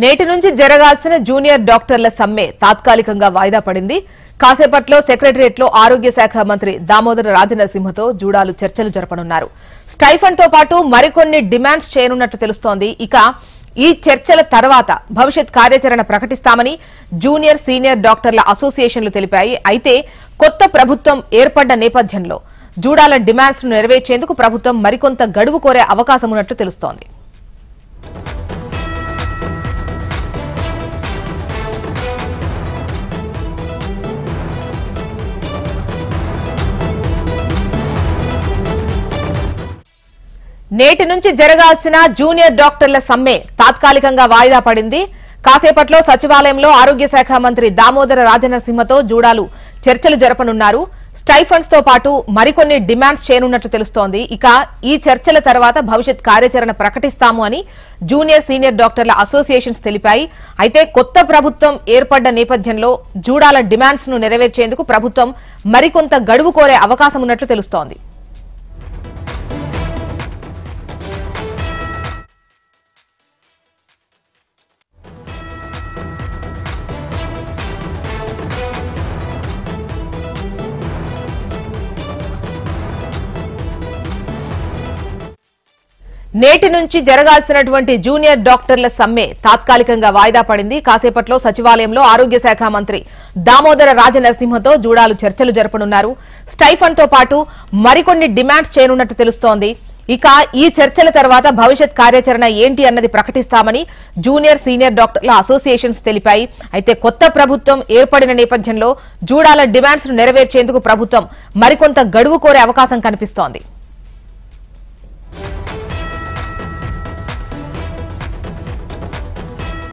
నేటి నుంచి జరగాల్సిన జూనియర్ డాక్టర్ల సమ్మె తాత్కాలికంగా వాయిదా పడింది. కాసేపట్లో సెక్రటరియట్లో ఆరోగ్య శాఖ మంత్రి దామోదర రాజనరసింహతో జూడాలు చర్చలు జరపనున్నారు. స్టైఫండ్ తో పాటు మరికొన్ని డిమాండ్స్ చేయనున్నట్లు తెలుస్తోంది. ఇక ఈ చర్చల తర్వాత భవిష్యత్ కార్యాచరణ ప్రకటిస్తామని జూనియర్ సీనియర్ డాక్టర్ల అసోసియేషన్లు తెలిపాయి. అయితే కొత్త ప్రభుత్వం ఏర్పడ్డ నేపథ్యంలో జూడాల డిమాండ్స్ ను నెరవేర్చేందుకు ప్రభుత్వం మరికొంత గడువు కోరే అవకాశం ఉన్నట్లు తెలుస్తోంది. నేటి నుంచి జరగాల్సిన జూనియర్ డాక్టర్ల సమ్మె తాత్కాలికంగా వాయిదా పడింది. కాసేపట్లో సచివాలయంలో ఆరోగ్య శాఖ మంత్రి దామోదర రాజనరసింహతో జూడాలు చర్చలు జరపనున్నారు. స్టైఫండ్స్ తో పాటు మరికొన్ని డిమాండ్స్ చేయనున్నట్లు తెలుస్తోంది. ఇక ఈ చర్చల తర్వాత భవిష్యత్ కార్యాచరణ ప్రకటిస్తాము అని జూనియర్ సీనియర్ డాక్టర్ల అసోసియేషన్స్ తెలిపాయి. అయితే కొత్త ప్రభుత్వం ఏర్పడ్డ నేపథ్యంలో జూడాల డిమాండ్స్ ను నెరవేర్చేందుకు ప్రభుత్వం మరికొంత గడువు కోరే అవకాశం ఉన్నట్లు తెలుస్తోంది. నేటి నుంచి జరగాల్సినటువంటి జూనియర్ డాక్టర్ల సమ్మె తాత్కాలికంగా వాయిదా పడింది. కాసేపట్లో సచివాలయంలో ఆరోగ్య శాఖ మంత్రి దామోదర రాజనరసింహతో జూడాలు చర్చలు జరపనున్నారు. స్టైఫండ్ తో పాటు మరికొన్ని డిమాండ్స్ చేయనున్నట్టు తెలుస్తోంది. ఇక ఈ చర్చల తర్వాత భవిష్యత్ కార్యాచరణ ఏంటి అన్నది ప్రకటిస్తామని జూనియర్ సీనియర్ డాక్టర్ల అసోసియేషన్స్ తెలిపాయి. అయితే కొత్త ప్రభుత్వం ఏర్పడిన నేపథ్యంలో జూడాల డిమాండ్స్ ను నెరవేర్చేందుకు ప్రభుత్వం మరికొంత గడువు కోరే అవకాశం కనిపిస్తోంది.